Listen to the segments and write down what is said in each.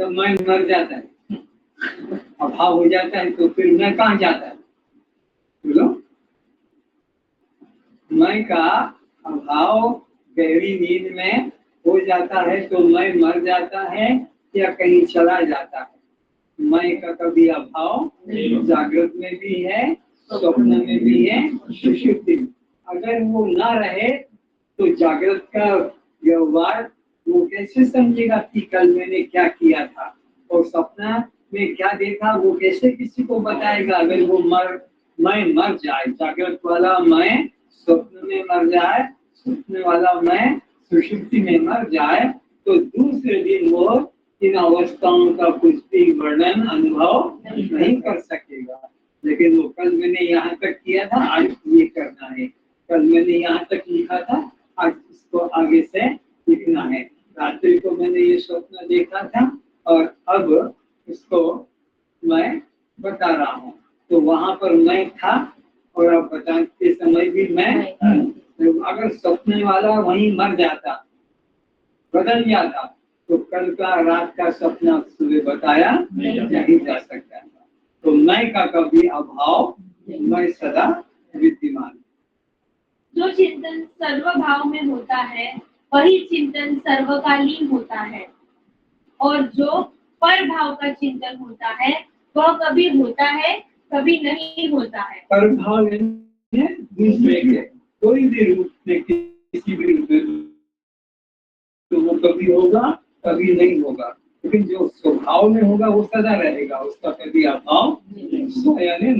जब मैं मर जाता है, अभाव हो जाता है, तो फिर मैं कहाँ जाता है? बोलो, मैं का अभाव गहरी नींद में हो जाता है तो मैं मर जाता है या कहीं चला जाता है? मैं का कभी अभाव जागृत में भी है, स्वप्न में भी है, सुषुप्ति में। अगर वो ना रहे तो जागृत का व्यवहार वो कैसे समझेगा कि कल मैंने क्या किया था, और सपना में क्या देखा वो कैसे किसी को बताएगा? अगर वो मैं मर जाए, जागृत वाला मैं स्वप्न में मर जाए, स्वप्न वाला मैं सुषुप्ति में मर जाए, तो दूसरे दिन वो इन अवस्थाओं का कुछ भी वर्णन अनुभव नहीं कर सकेगा। लेकिन वो कल मैंने यहाँ तक किया था, आज ये करना है, कल मैंने यहाँ तक लिखा था, आज इसको आगे से लिखना है, रात्रि को मैंने ये स्वप्न देखा था और अब इसको मैं बता रहा हूँ। तो वहां पर मैं था और अब बताते समय भी मैं। अगर सपने वाला वहीं मर जाता, बदल जाता, तो कल का रात का सपना सुबह बताया नहीं जा सकता था। तो मैं का कभी अभाव, मैं सदा विद्यमान। जो चिंतन सर्वभाव में होता है वही चिंतन सर्वकालीन होता है, और जो पर भाव का चिंतन होता है वह कभी होता है कभी नहीं होता है। पर भाव दूसरे के कोई भी रूप में, किसी भी रूप में, तो वो कभी होगा कभी नहीं होगा, लेकिन जो स्वभाव में होगा वो सदा रहेगा, उसका कभी अभाव यानी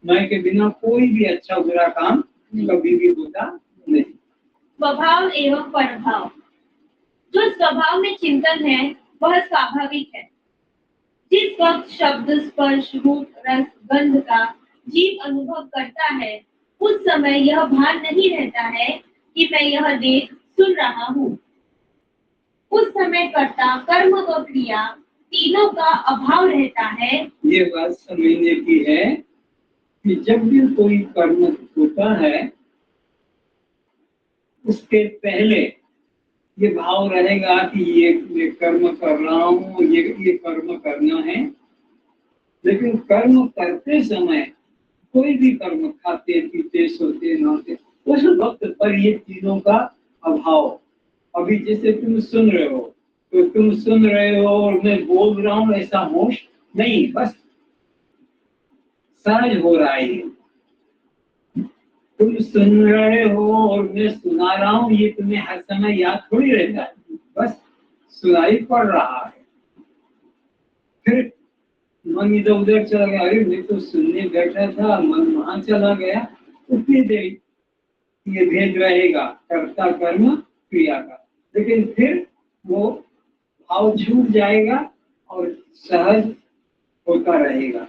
मैं के बिना कोई भी अच्छा बुरा काम कभी भी होता नहीं। स्वभाव एवं परभाव। जो स्वभाव में चिंतन है वह स्वाभाविक है। जिस वक्त शब्द स्पर्श रूप रस गंध का जीव अनुभव करता है उस समय यह भान नहीं रहता है कि मैं यह देख सुन रहा हूँ। उस समय कर्ता कर्म व क्रिया तीनों का अभाव रहता है। ये बात समझने की है कि जब भी कोई कर्म होता है उसके पहले ये भाव रहेगा कि ये कर्म कर रहा हूँ, ये कर्म करना है। लेकिन कर्म करते समय कोई भी कर्म, खाते पीते सोते नहाते, उस वक्त पर ये तीनों का अभाव। अभी जैसे तुम सुन रहे हो, तो तुम सुन रहे हो और मैं बोल रहा हूँ, ऐसा होश नहीं, बस सहज हो रहा है। तुम सुन रहे हो और मैं सुना रहा हूँ, ये तुम्हें हर समय याद थोड़ी रहता है, बस सुनाई पड़ रहा है। फिर मन इधर उधर चला गया, अरे मैं तो सुनने बैठा था, मन वहां चला गया, उतनी देर ये भेद रहेगा कर्ता कर्म क्रिया का। लेकिन फिर वो भाव छूट जाएगा और सहज होता रहेगा।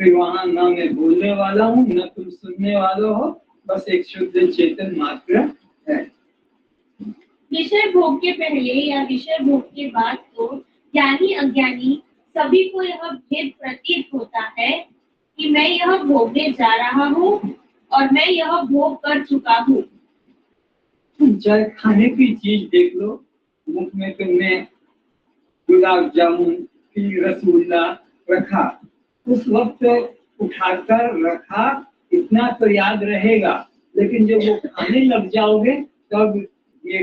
फिर वहां ना मैं बोलने वाला हूँ न तुम सुनने वाले हो, बस एक शुद्ध चेतन मात्र है। विषय भोग के पहले या विषय भोग के बाद तो ज्ञानी अज्ञानी सभी को यह भेद प्रतीत होता है कि मैं यह भोगने जा रहा हूँ और मैं यह भोग कर चुका हूँ। चाहे खाने की चीज देख लो, मुख में तुमने गुलाब जामुन की रसगुल्ला रखा, उस वक्त उठाकर रखा इतना तो याद रहेगा, लेकिन जब वो खाने लग जाओगे तब ये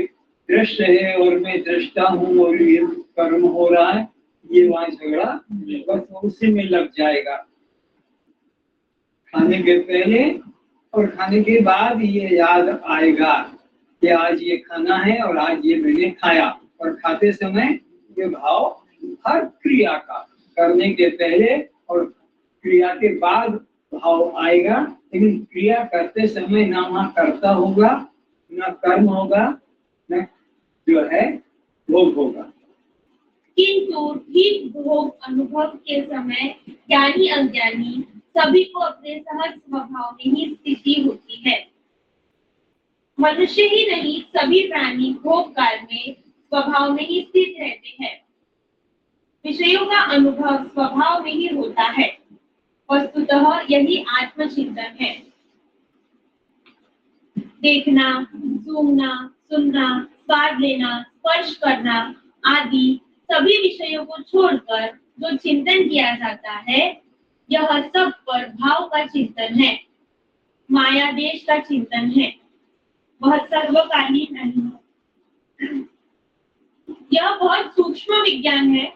दृश्य है और मैं दृष्टा हूँ और ये कर्म हो रहा है, ये वहां झगड़ा बस उसी में लग जाएगा। खाने के पहले और खाने के बाद ये याद आएगा कि आज ये खाना है और आज ये मैंने खाया, और खाते समय ये भाव हर क्रिया का, करने के पहले और क्रिया के बाद भाव आएगा। लेकिन क्रिया करते समय ना वहाँ कर्ता होगा, ना कर्म होगा, न जो है भोग होगा। किंतु ठीक भोग अनुभव के समय ज्ञानी अज्ञानी सभी को अपने सहज स्वभाव में ही स्थिति होती है। मनुष्य ही नहीं, सभी प्राणी भोग काल में स्वभाव में ही स्थित रहते हैं। विषयों का अनुभव स्वभाव में ही होता है। वस्तुतः यही आत्मचिंतन है। देखना, सूंघना, सुनना, स्वाद लेना, स्पर्श करना आदि सभी विषयों को छोड़कर जो चिंतन किया जाता है यह सब पर भाव का चिंतन है, माया देश का चिंतन है, वह सर्वकालीन नहीं है। यह बहुत सूक्ष्म विज्ञान है।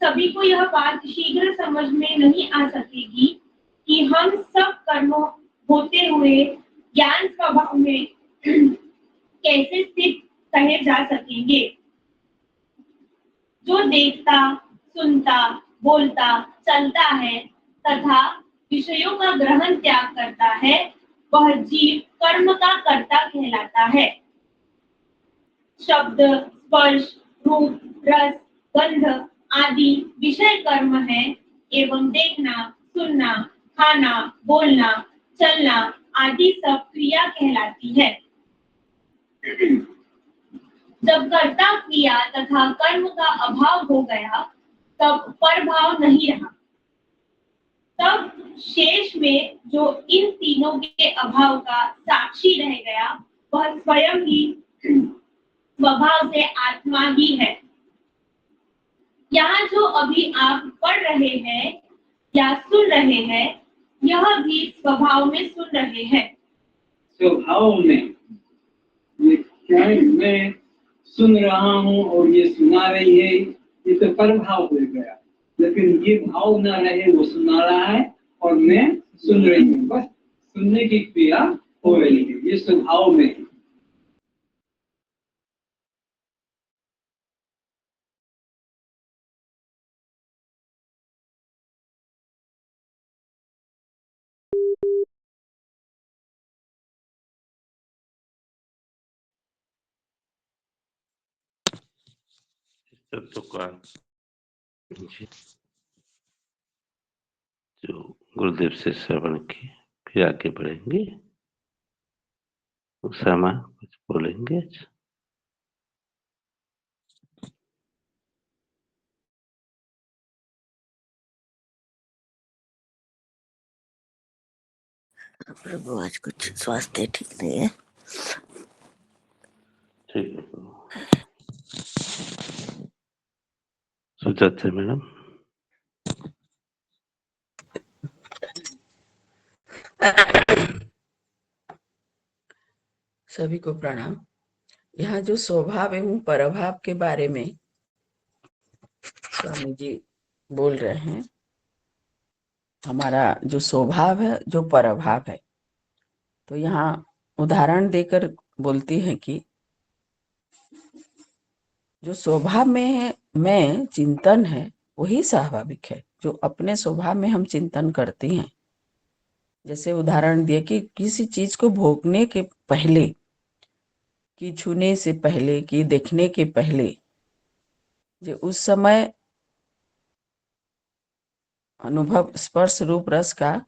सभी को यह बात शीघ्र समझ में नहीं आ सकेगी कि हम सब कर्मों होते हुए ज्ञान स्वभाव में कैसे स्थित कहे जा सकेंगे। जो देखता, सुनता, बोलता, चलता है तथा विषयों का ग्रहण त्याग करता है वह जीव कर्म का कर्ता कहलाता है। शब्द, स्पर्श, रूप, रस, गंध आदि विषय कर्म है एवं देखना, सुनना, खाना, बोलना, चलना आदि सब क्रिया कहलाती है। जब कर्ता क्रिया तथा कर्म का अभाव हो गया तब परभाव नहीं रहा। तब शेष में जो इन तीनों के अभाव का साक्षी रह गया वह स्वयं ही स्वभाव से आत्मा ही है। यहाँ जो अभी आप पढ़ रहे हैं या सुन रहे हैं यह भी स्वभाव में सुन रहे हैं। स्वभाव में ये क्या है, मैं सुन रहा हूँ और ये सुना रही है, ये तो परभाव हो गया। लेकिन ये भाव ना रहे, वो सुना रहा है और मैं सुन रही हूँ, बस सुनने की क्रिया हो रही है, ये स्वभाव में है। तत्व का जो गुरुदेव से श्रवण की फिर आगे बढ़ेंगे। उसामा कुछ बोलेंगे? प्रभु आज कुछ स्वास्थ्य ठीक नहीं है। ठीक है सुजाता मैडम। सभी को प्रणाम। यहाँ जो स्वभाव एवं परभाव के बारे में स्वामी जी बोल रहे हैं, हमारा जो स्वभाव है जो परभाव है, तो यहाँ उदाहरण देकर बोलती है कि जो स्वभाव में है मैं चिंतन है वही स्वाभाविक है। जो अपने स्वभाव में हम चिंतन करते हैं, जैसे उदाहरण दिए कि किसी चीज को भोगने के पहले, कि छूने से पहले, कि देखने के पहले, जो उस समय अनुभव स्पर्श रूप रस का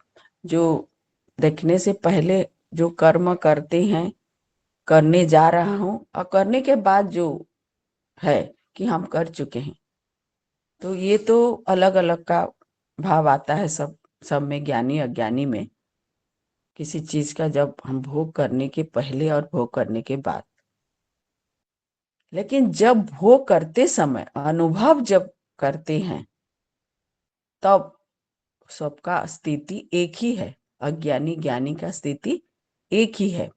जो देखने से पहले जो कर्म करते हैं, करने जा रहा हूं और करने के बाद जो है कि हम कर चुके हैं, तो ये तो अलग अलग का भाव आता है सब में, ज्ञानी अज्ञानी में। किसी चीज का जब हम भोग करने के पहले और भोग करने के बाद, लेकिन जब भोग करते समय अनुभव जब करते हैं तब सबका स्थिति एक ही है। अज्ञानी ज्ञानी का स्थिति एक ही है।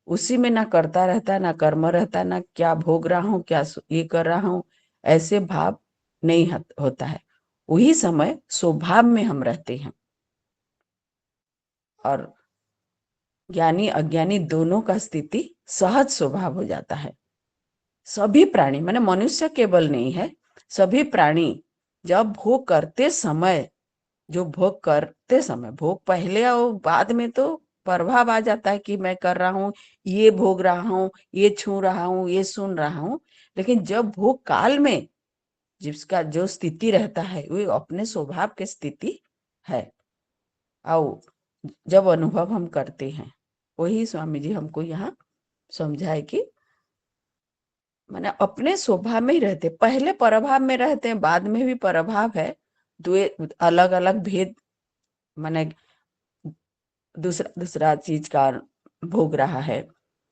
उसी में ना करता रहता, ना कर्म रहता, ना क्या भोग रहा हूं, क्या ये कर रहा हूं, ऐसे भाव नहीं होता है। वही समय स्वभाव में हम रहते हैं। और ज्ञानी अज्ञानी दोनों का स्थिति सहज स्वभाव हो जाता है। सभी प्राणी, माने मनुष्य केवल नहीं है, सभी प्राणी जब भोग करते समय, जो भोग करते समय, भोग पहले और बाद में तो प्रभाव आ जाता है कि मैं कर रहा हूँ, ये भोग रहा हूँ, ये छू रहा हूँ, ये सुन रहा हूँ। लेकिन जब भोग काल में जिसका जो स्थिति रहता है वो अपने स्वभाव की स्थिति है। और जब अनुभव हम करते हैं, वही स्वामी जी हमको यहाँ समझाए कि माने अपने स्वभाव में ही रहते, पहले प्रभाव में रहते हैं, बाद में भी प्रभाव है। दो अलग अलग भेद, माने दूसरा दूसरा चीज का भोग रहा है,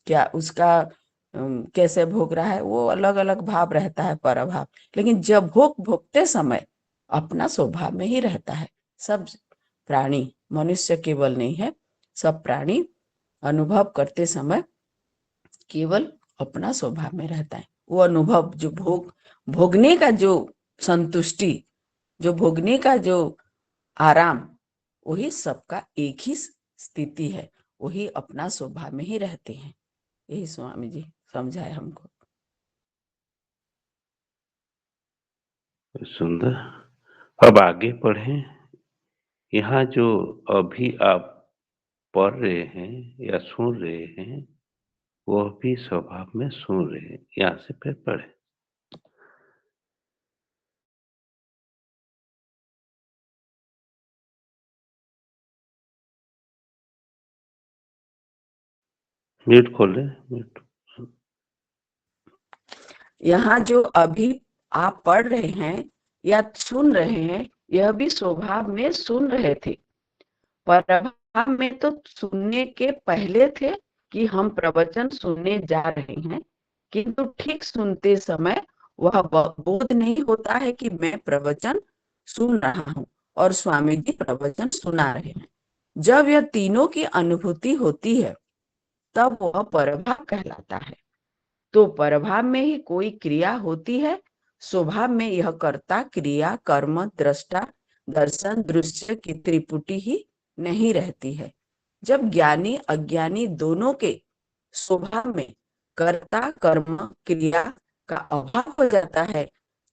क्या उसका कैसे भोग रहा है, वो अलग अलग भाव रहता है, परभाव। लेकिन जब भोगते समय अपना स्वभाव में ही रहता है। सब प्राणी, मनुष्य केवल नहीं है, सब प्राणी अनुभव करते समय केवल अपना स्वभाव में रहता है। वो अनुभव जो भोगने का जो संतुष्टि, जो भोगने का जो आराम, वही सबका एक ही स्थिति है, वही अपना स्वभाव में ही रहते हैं। यही स्वामी जी समझाए हमको। सुंदर। अब आगे पढ़ें। यहाँ जो अभी आप पढ़ रहे हैं या सुन रहे हैं, वह भी स्वभाव में सुन रहे हैं। यहाँ से फिर पढ़ें। म्यूट खोले, म्यूट। यहाँ जो अभी आप पढ़ रहे हैं या सुन रहे हैं, यह भी स्वभाव में सुन रहे थे। प्रभाव में तो सुनने के पहले थे कि हम प्रवचन सुनने जा रहे हैं, किंतु ठीक सुनते समय वह बोध नहीं होता है कि मैं प्रवचन सुन रहा हूँ और स्वामी जी प्रवचन सुना रहे हैं। जब यह तीनों की अनुभूति होती है, तब वह प्रभाव कहलाता है। तो प्रभाव में ही कोई क्रिया होती है, स्वभाव में यह कर्ता, क्रिया, कर्म, दृष्टा, दर्शन, दृश्य की त्रिपुटी ही नहीं रहती है। जब ज्ञानी अज्ञानी दोनों के स्वभाव में कर्ता, कर्म, क्रिया का अभाव हो जाता है,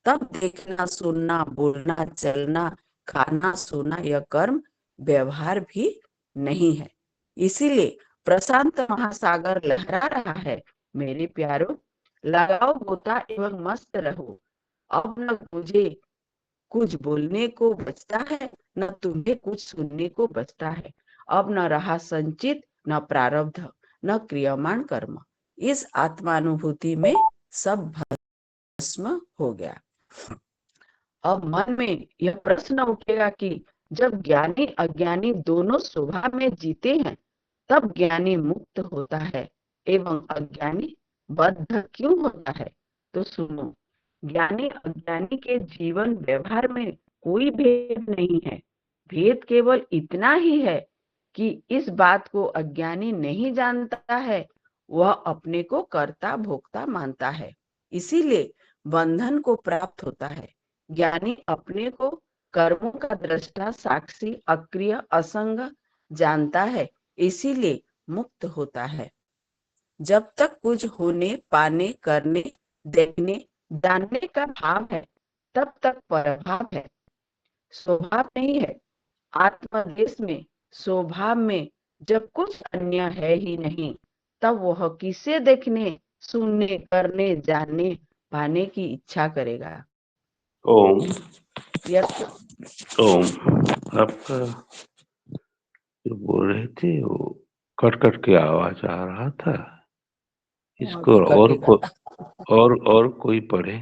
तब देखना, सुनना, बोलना, चलना, खाना, सोना, यह कर्म व्यवहार भी नहीं है। इसीलिए प्रशांत महासागर लहरा रहा है, मेरे प्यारो, लगाओ गोता एवं मस्त रहो। अब न मुझे कुछ बोलने को बचता है, न तुम्हें कुछ सुनने को बचता है। अब न रहा संचित, न प्रारब्ध, न क्रियमाण कर्म। इस आत्मानुभूति में सब भस्म हो गया। अब मन में यह प्रश्न उठेगा कि जब ज्ञानी अज्ञानी दोनों स्वभाव में जीते हैं, तब ज्ञानी मुक्त होता है एवं अज्ञानी बद्ध क्यों होता है? तो सुनो, ज्ञानी अज्ञानी के जीवन व्यवहार में कोई भेद नहीं है। भेद केवल इतना ही है कि इस बात को अज्ञानी नहीं जानता है, वह अपने को कर्ता भोक्ता मानता है, इसीलिए बंधन को प्राप्त होता है। ज्ञानी अपने को कर्मों का दृष्टा, साक्षी, अक्रिय, असंग जानता है, इसीलिए मुक्त होता है। जब तक कुछ होने, पाने, करने, देखने, जानने का भाव है, तब तक परभाव है, स्वभाव नहीं है। आत्मदेश में, स्वभाव में जब कुछ अन्य है ही नहीं, तब वह किसे देखने, सुनने, करने, जानने, पाने की इच्छा करेगा? ओम। यह ओम। आपका जो बोल रहे थे वो कट कट के आवाज आ रहा था। इसको अभी कटेगा। और कोई पढ़े।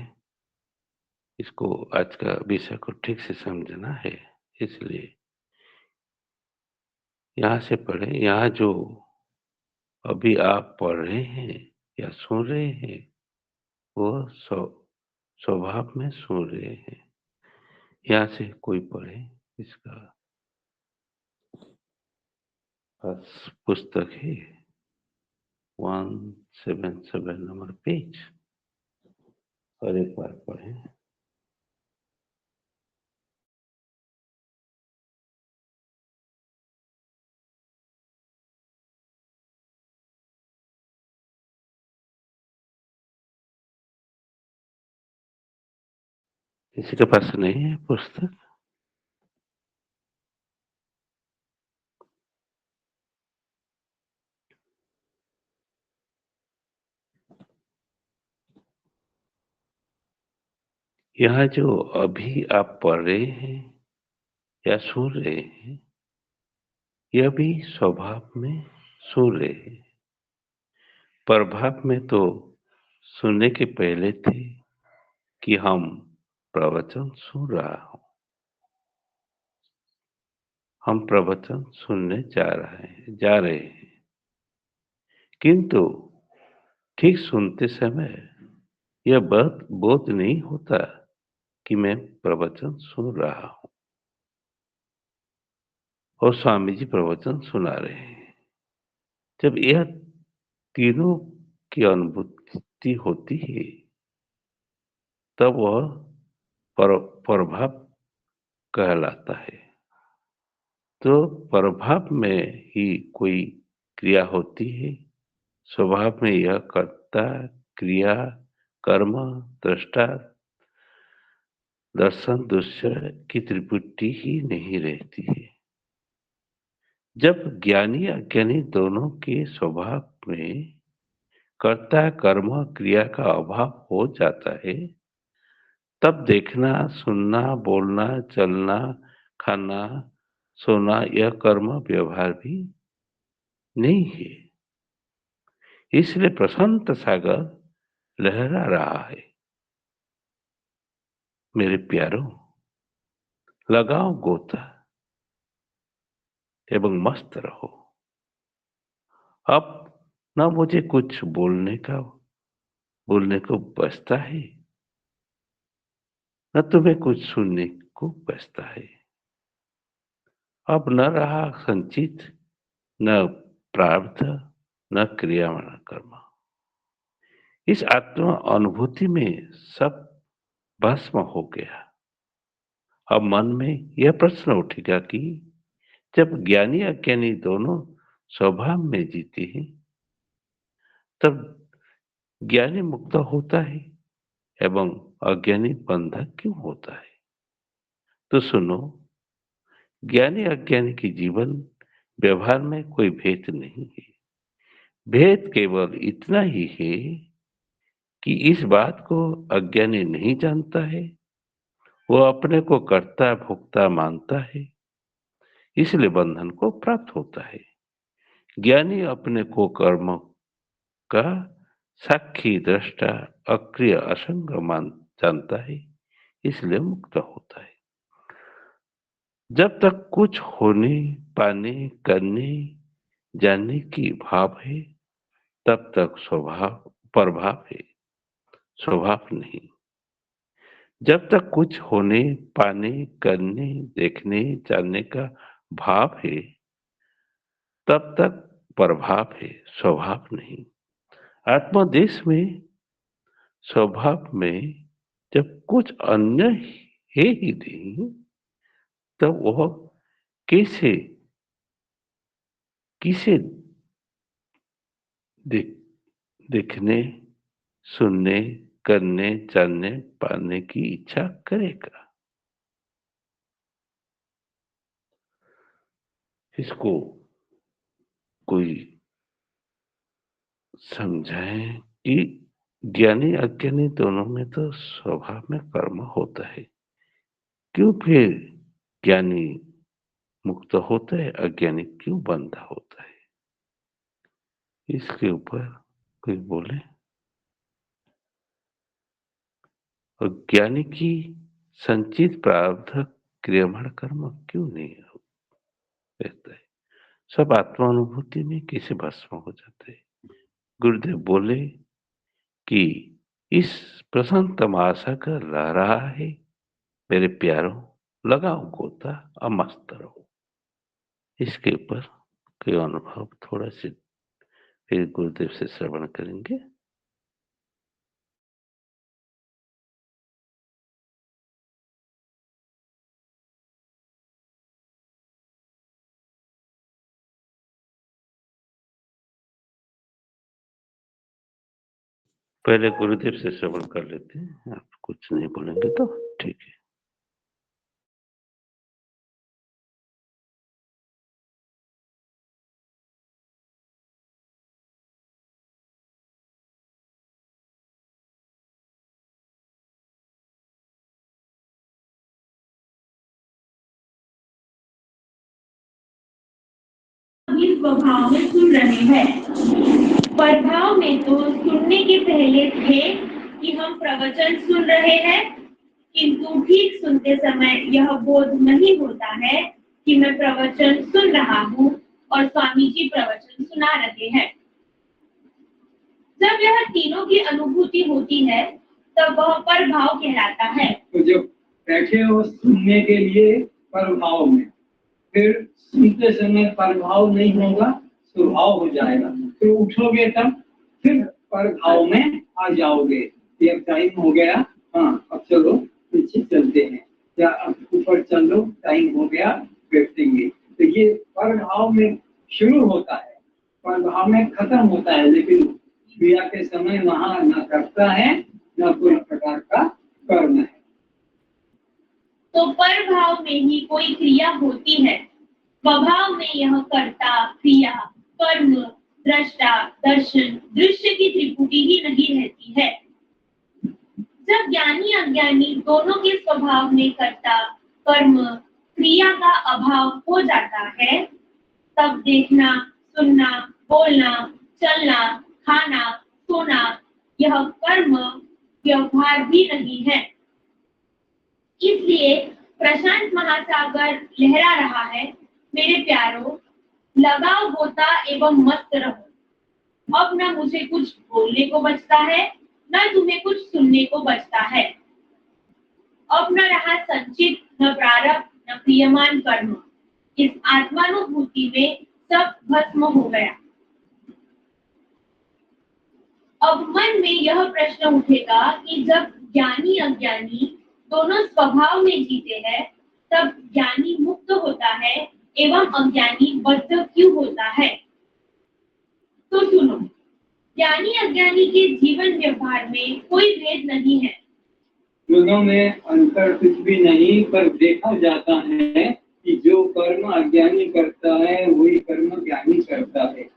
इसको आज का विषय को ठीक से समझना है, इसलिए यहाँ से पढ़े। यहाँ जो अभी आप पढ़ रहे हैं या सुन रहे हैं, वो स्वभाव में सुन रहे हैं। यहाँ से कोई पढ़े। इसका पास पुस्तक है 177 नंबर पेज, और एक बार पढ़े। किसी के पास नहीं है पुस्तक? यहाँ जो अभी आप पढ़ रहे हैं या सुन रहे हैं, यह भी स्वभाव में सुन रहे हैं। प्रभाव में तो सुनने के पहले थे कि हम प्रवचन सुन रहा हूं, हम प्रवचन सुनने जा रहे हैं, किंतु ठीक सुनते समय यह बात बोध नहीं होता कि मैं प्रवचन सुन रहा हूं और स्वामी जी प्रवचन सुना रहे हैं। जब यह तीनों की अनुभूति होती है तब वह प्रभाव कहलाता है। तो प्रभाव में ही कोई क्रिया होती है। स्वभाव में यह कर्ता, क्रिया, कर्म, दृष्टा, दर्शन, दृश्य की त्रिपुटी ही नहीं रहती है। जब ज्ञानी अज्ञानी दोनों के स्वभाव में कर्ता, कर्म, क्रिया का अभाव हो जाता है तब देखना, सुनना, बोलना, चलना, खाना, सोना यह कर्म व्यवहार भी नहीं है। इसलिए प्रशांत सागर लहरा रहा है। मेरे प्यारों, लगाओ गोता एवं मस्त रहो। अब न मुझे कुछ बोलने को बचता है, न तुम्हें कुछ सुनने को बचता है। अब न रहा संचित, न प्रारब्ध, न क्रिया न कर्म। इस आत्मा अनुभूति में सब भस्म हो गया। अब मन में यह प्रश्न उठेगा कि जब ज्ञानी अज्ञानी दोनों स्वभाव में जीते हैं तब ज्ञानी मुक्त होता है एवं अज्ञानी बंधक क्यों होता है? तो सुनो, ज्ञानी अज्ञानी के जीवन व्यवहार में कोई भेद नहीं है। भेद केवल इतना ही है कि इस बात को अज्ञानी नहीं जानता है। वो अपने को कर्ता भोक्ता मानता है, इसलिए बंधन को प्राप्त होता है। ज्ञानी अपने को कर्म का साक्षी, दृष्टा, अक्रिय, असंग मान जानता है, इसलिए मुक्त होता है। जब तक कुछ होने, पाने, करने, जानने की भाव है तब तक स्वभाव प्रभाव है, स्वभाव नहीं। जब तक कुछ होने, पाने, करने, देखने, जानने का भाव है तब तक प्रभाव है, स्वभाव नहीं। आत्मदेश में, स्वभाव में जब कुछ अन्य है ही नहीं तब वह कैसे किसे देख देखने, सुनने, करने, जानने, पाने की इच्छा करेगा? इसको कोई समझाए कि ज्ञानी अज्ञानी दोनों में तो स्वभाव में कर्म होता है, क्यों फिर ज्ञानी मुक्त होता है, अज्ञानी क्यों बंधा होता है? इसके ऊपर कोई बोले। और ज्ञानी की संचित प्रारब्ध क्रियमाण कर्म क्यों नहीं रहता है? सब आत्मानुभूति में कैसे भस्म हो जाते हैं? गुरुदेव बोले कि इस प्रशांत महासागर लह रहा है। मेरे प्यारों, लगाओ गोता और मस्त रहो। इसके ऊपर कोई अनुभव थोड़ा से फिर गुरुदेव से श्रवण करेंगे। पहले गुरुदेव से श्रवण कर लेते हैं। आप कुछ नहीं बोलेंगे तो ठीक है। इस स्वभाव में सुन रहे हैं। प्रभाव में तो सुनने के पहले थे कि हम प्रवचन सुन रहे हैं, किंतु ठीक सुनते समय यह बोध नहीं होता है कि मैं प्रवचन सुन रहा हूँ और स्वामी जी प्रवचन सुना रहे हैं। जब यह तीनों की अनुभूति होती है तब वह परभाव कहलाता है। तो जब बैठे हो सुनने के लिए परभाव में, फिर सुनते समय परभाव नहीं होगा, स्वभाव हो जाएगा। फिर उठोगे तब फिर परभाव में आ जाओगे। ये टाइम हो गया, हाँ अब चलो पीछे चलते हैं, या अब ऊपर चलो, टाइम हो गया, बैठेंगे। तो ये परभाव में शुरू होता है, परभाव में खत्म होता है, लेकिन क्रिया के समय वहाँ न करता है न कोई प्रकार का कर्म है। तो परभाव में ही कोई क्रिया होती है, स्वभाव में यह कर्ता, क्रिया, कर्म, दृष्टा, दर्शन, दृश्य की त्रिपुटी ही नहीं रहती है। जब ज्ञानी अज्ञानी दोनों के स्वभाव में कर्ता, कर्म, क्रिया का अभाव हो जाता है, तब देखना, सुनना, बोलना, चलना, खाना, सोना, यह कर्म व्यवहार भी नहीं है। इसलिए प्रशांत महासागर लहरा रहा है, मेरे प्यारों, लगाओ गोता एवं मस्त रहो। अब न मुझे कुछ बोलने को बचता है, न तुम्हें कुछ सुनने को बचता है। अब न रहा संचित, न प्रारब्ध, न क्रियमान कर्म। इस आत्मानुभूति में सब भस्म हो गया। अब मन में यह प्रश्न उठेगा कि जब ज्ञानी अज्ञानी दोनों स्वभाव में जीते हैं, तब ज्ञानी मुक्त होता है एवं अज्ञानी बद्ध क्यों होता है? तो सुनो, ज्ञानी अज्ञानी के जीवन व्यवहार में कोई भेद नहीं है। दोनों में अंतर कुछ भी नहीं, पर देखा जाता है कि जो कर्म अज्ञानी करता है वही कर्म ज्ञानी करता है।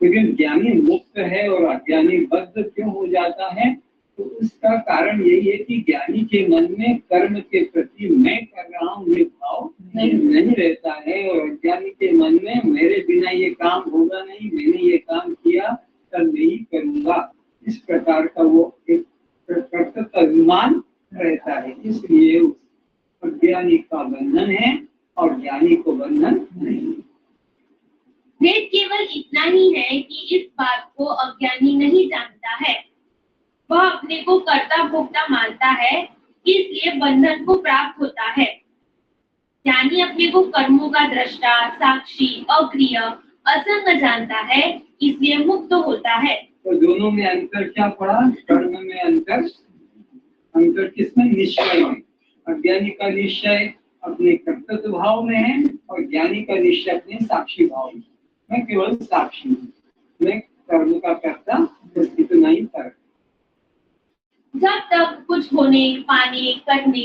लेकिन ज्ञानी मुक्त है और अज्ञानी बद्ध क्यों हो जाता है? तो उसका कारण यही है कि ज्ञानी के मन में कर्म के प्रति मैं कर रहा हूँ ये भाव नहीं रहता है, और अज्ञानी के मन में मेरे बिना ये काम होगा नहीं, मैंने ये काम किया कल नहीं करूँगा, इस प्रकार का वो एक कर्तव्य अभिमान रहता है। इसलिए अज्ञानी का बंधन है और ज्ञानी को बंधन नहीं। भेद केवल इतना ही है कि इस बात को अज्ञानी नहीं जानता है, वह अपने को कर्ता भोक्ता मानता है, इसलिए बंधन को प्राप्त होता है। ज्ञानी अपने को कर्मों का दृष्टा, साक्षी, अक्रिय, असंग जानता है, इसलिए मुक्त होता है। तो दोनों में अंतर क्या पड़ा? कर्म में अंतर किसमें? निश्चय में। अज्ञानी का निश्चय अपने कर्तव्य भाव में है और ज्ञानी का निश्चय अपने साक्षी भाव में। मैं केवल साक्षी हूँ, मैं कर्म का कर्ता इतना ही फर्क। जब तक कुछ होने, पाने, करने